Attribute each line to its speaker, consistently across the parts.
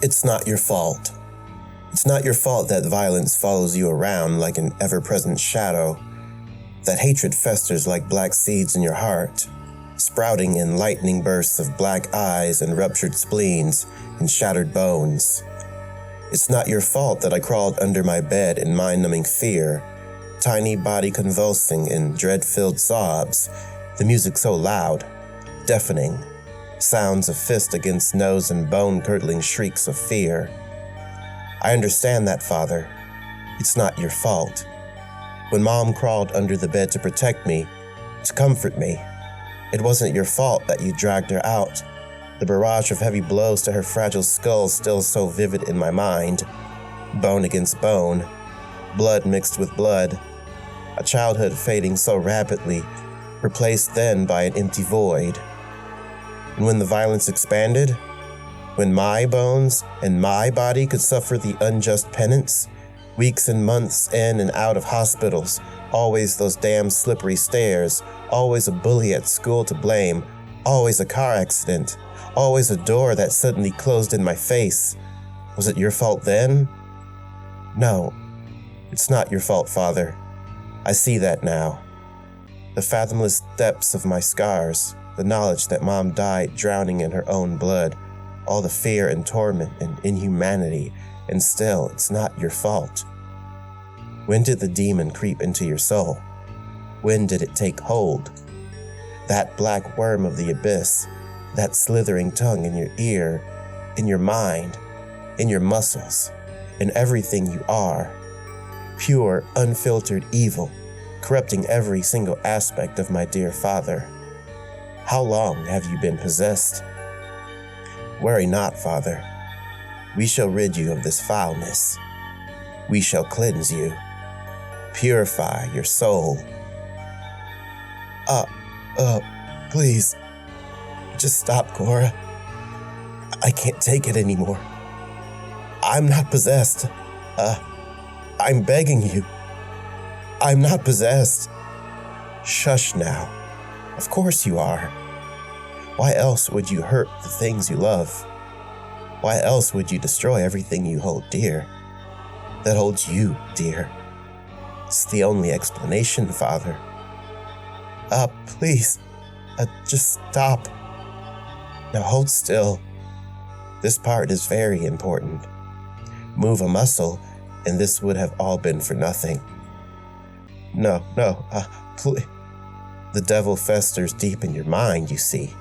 Speaker 1: It's not your fault. It's not your fault that violence follows you around like an ever-present shadow, that hatred festers like black seeds in your heart, sprouting in lightning bursts of black eyes and ruptured spleens and shattered bones. It's not your fault that I crawled under my bed in mind-numbing fear, tiny body convulsing in dread-filled sobs, the music so loud, deafening, sounds of fist against nose and bone-curdling shrieks of fear. I understand that, Father. It's not your fault. When Mom crawled under the bed to protect me, to comfort me, it wasn't your fault that you dragged her out. The barrage of heavy blows to her fragile skull still so vivid in my mind. Bone against bone, blood mixed with blood, a childhood fading so rapidly, replaced then by an empty void. And when the violence expanded, when my bones and my body could suffer the unjust penance, weeks and months in and out of hospitals, always those damn slippery stairs, always a bully at school to blame, always a car accident, always a door that suddenly closed in my face. Was it your fault then? No, it's not your fault, Father. I see that now. The fathomless depths of my scars, the knowledge that Mom died drowning in her own blood, all the fear and torment and inhumanity, and still, it's not your fault. When did the demon creep into your soul? When did it take hold? That black worm of the abyss, that slithering tongue in your ear, in your mind, in your muscles, in everything you are. Pure, unfiltered evil, corrupting every single aspect of my dear Father. How long have you been possessed? Worry not, Father. We shall rid you of this foulness. We shall cleanse you, purify your soul. Please, just stop, Cora. I can't take it anymore. I'm not possessed. I'm begging you. I'm not possessed. Shush now. Of course you are. Why else would you hurt the things you love? Why else would you destroy everything you hold dear? That holds you dear. It's the only explanation, Father. Please, just stop. Now hold still. This part is very important. Move a muscle, and this would have all been for nothing. No, please. The devil festers deep in your mind, you see,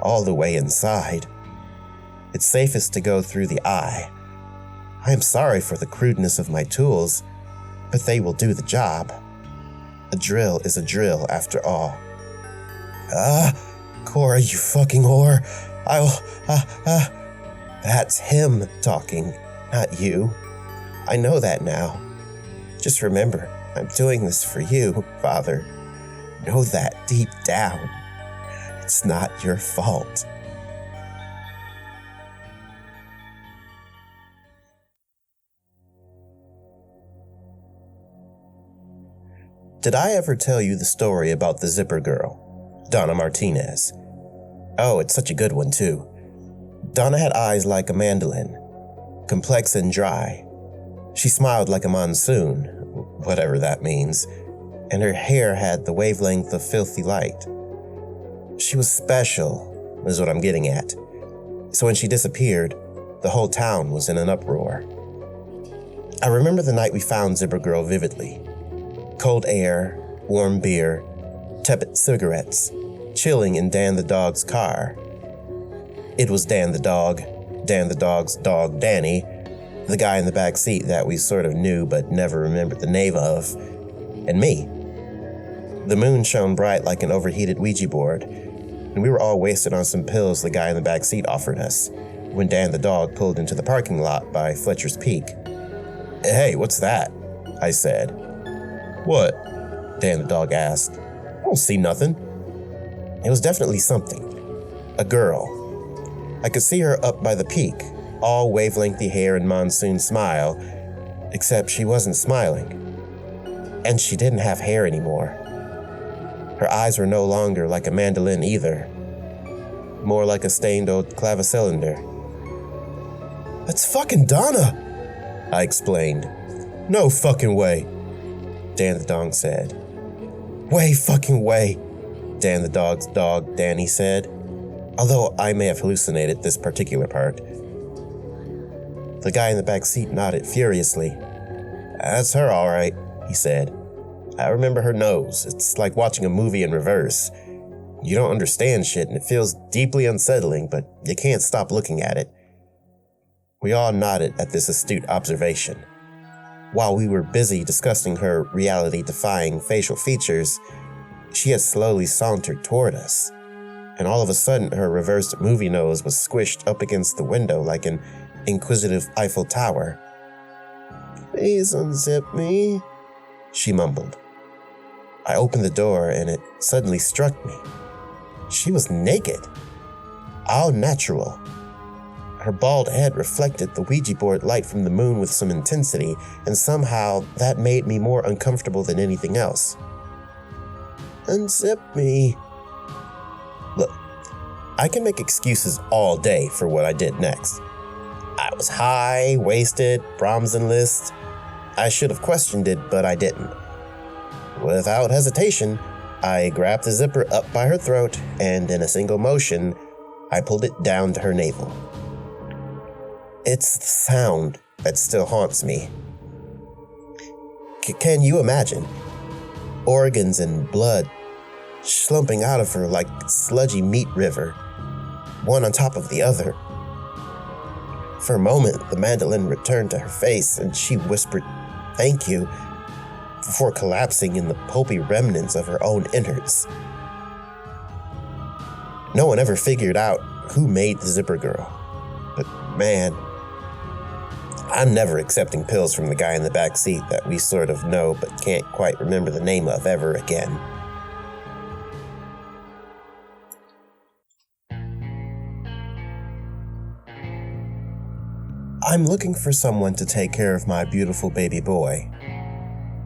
Speaker 1: all the way inside. It's safest to go through the eye. I am sorry for the crudeness of my tools, but they will do the job. A drill is a drill, after all. Cora, you fucking whore. That's him talking, not you. I know that now. Just remember, I'm doing this for you, Father. Know that deep down. It's not your fault. Did I ever tell you the story about the zipper girl, Donna Martinez? Oh, it's such a good one, too. Donna had eyes like a mandolin, complex and dry. She smiled like a monsoon, whatever that means, and her hair had the wavelength of filthy light. She was special, is what I'm getting at. So when she disappeared, the whole town was in an uproar. I remember the night we found Zipper Girl vividly. Cold air, warm beer, tepid cigarettes, chilling in Dan the dog's car. It was Dan the dog's dog Danny, the guy in the back seat that we sort of knew but never remembered the name of, and me. The moon shone bright like an overheated Ouija board, and we were all wasted on some pills the guy in the back seat offered us when Dan the dog pulled into the parking lot by Fletcher's Peak. "Hey, what's that?" I said. "What?" Dan the dog asked. "I don't see nothing." It was definitely something. A girl. I could see her up by the peak, all wavelengthy hair and monsoon smile, except she wasn't smiling. And she didn't have hair anymore. Her eyes were no longer like a mandolin either, more like a stained old clavicylinder. That's fucking Donna, I explained. No fucking way, Dan the dog said. Way fucking way, Dan the dog's dog, Danny said, although I may have hallucinated this particular part. The guy in the back seat nodded furiously. That's her, all right, he said. I remember her nose. It's like watching a movie in reverse. You don't understand shit and it feels deeply unsettling, but you can't stop looking at it. We all nodded at this astute observation. While we were busy discussing her reality-defying facial features, she had slowly sauntered toward us, and all of a sudden her reversed movie nose was squished up against the window like an inquisitive Eiffel Tower. Please unzip me, she mumbled. I opened the door and it suddenly struck me. She was naked. All natural. Her bald head reflected the Ouija board light from the moon with some intensity, and somehow that made me more uncomfortable than anything else. Unzip me. Look, I can make excuses all day for what I did next. I was high, wasted, Brahms enlist. I should have questioned it, but I didn't. Without hesitation, I grabbed the zipper up by her throat, and in a single motion, I pulled it down to her navel. It's the sound that still haunts me. Can you imagine? Organs and blood slumping out of her like sludgy meat river, one on top of the other. For a moment, the mandolin returned to her face and she whispered, "Thank you," before collapsing in the pulpy remnants of her own innards. No one ever figured out who made the zipper girl. But man, I'm never accepting pills from the guy in the back seat that we sort of know but can't quite remember the name of ever again. I'm looking for someone to take care of my beautiful baby boy.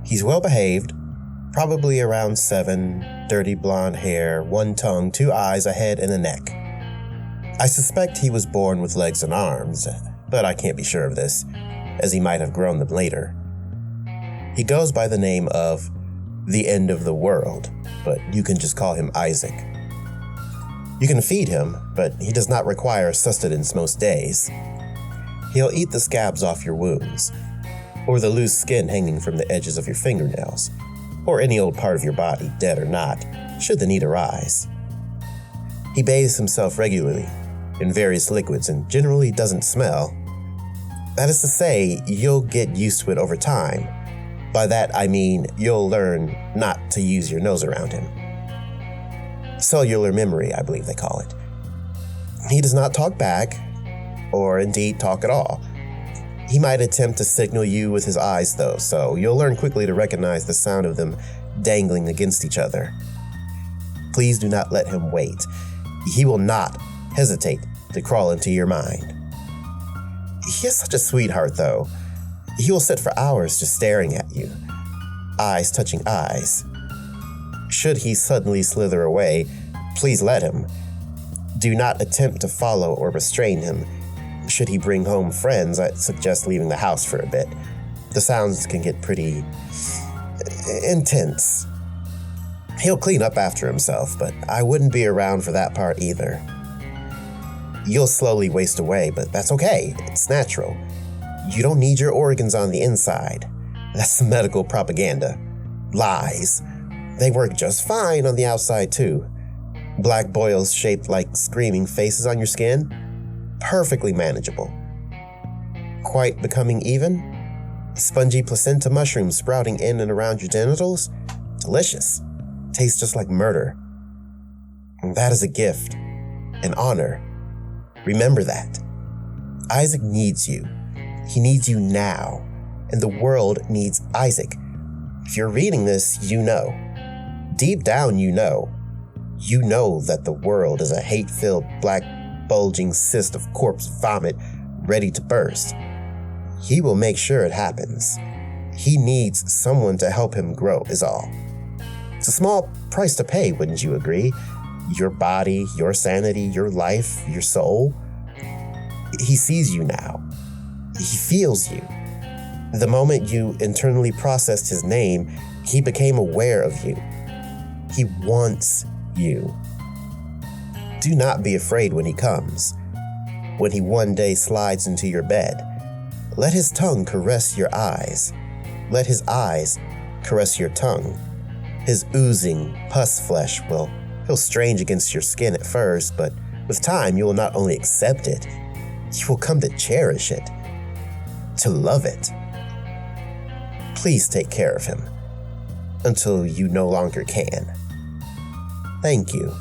Speaker 1: He's well behaved, probably around 7, dirty blonde hair, 1 tongue, 2 eyes, a head, and a neck. I suspect he was born with legs and arms, but I can't be sure of this, as he might have grown them later. He goes by the name of the End of the World, but you can just call him Isaac. You can feed him, but he does not require sustenance most days. He'll eat the scabs off your wounds, or the loose skin hanging from the edges of your fingernails, or any old part of your body, dead or not, should the need arise. He bathes himself regularly in various liquids and generally doesn't smell. That is to say, you'll get used to it over time. By that I mean you'll learn not to use your nose around him. Cellular memory, I believe they call it. He does not talk back, or indeed talk at all. He might attempt to signal you with his eyes though, so you'll learn quickly to recognize the sound of them dangling against each other. Please do not let him wait. He will not hesitate to crawl into your mind. He is such a sweetheart though. He will sit for hours just staring at you, eyes touching eyes. Should he suddenly slither away, please let him. Do not attempt to follow or restrain him. Should he bring home friends, I'd suggest leaving the house for a bit. The sounds can get pretty intense. He'll clean up after himself, but I wouldn't be around for that part either. You'll slowly waste away, but that's okay. It's natural. You don't need your organs on the inside. That's medical propaganda. Lies. They work just fine on the outside too. Black boils shaped like screaming faces on your skin? Perfectly manageable. Quite becoming even? Spongy placenta mushrooms sprouting in and around your genitals? Delicious. Tastes just like murder. And that is a gift. An honor. Remember that. Isaac needs you. He needs you now. And the world needs Isaac. If you're reading this, you know. Deep down, you know. You know that the world is a hate-filled, black, bulging cyst of corpse vomit ready to burst. He will make sure it happens. He needs someone to help him grow, is all. It's a small price to pay, wouldn't you agree? Your body, your sanity, your life, your soul. He sees you now. He feels you. The moment you internally processed his name, he became aware of you. He wants you. Do not be afraid when he comes. When he one day slides into your bed, let his tongue caress your eyes. Let his eyes caress your tongue. His oozing pus flesh will feel strange against your skin at first, but with time you will not only accept it, you will come to cherish it, to love it. Please take care of him until you no longer can. Thank you.